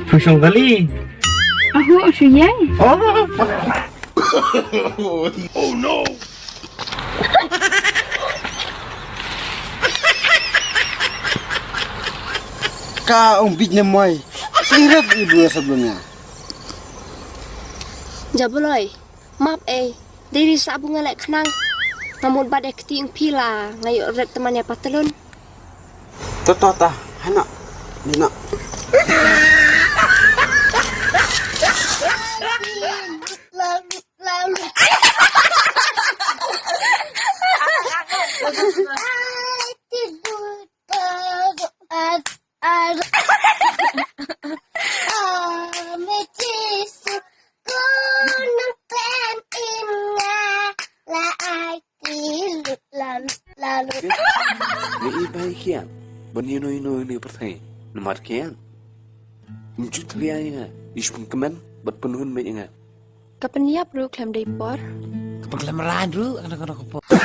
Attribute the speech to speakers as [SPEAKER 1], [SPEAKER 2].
[SPEAKER 1] Pusyong gali.
[SPEAKER 2] Ako, siyang.
[SPEAKER 1] Oh,
[SPEAKER 3] Oh no!
[SPEAKER 4] Kaumbid na mo ay. Sirap ibu sebelumnya.
[SPEAKER 5] Jabuloy, maaf dari sa abong ngalek kenang. Namun badai ketiung pila, ngayon red temannya patelun.
[SPEAKER 4] Tata, anak. Dina.
[SPEAKER 3] Ni ibai kian. Banino ino ini pertai. Nomor kian. Mujud lianya. Ispun kemen. Berpenuhun banyak.
[SPEAKER 5] Kapan ya bro klaim dari por?
[SPEAKER 6] Kapag lamaran, bro, anak-anak ko po.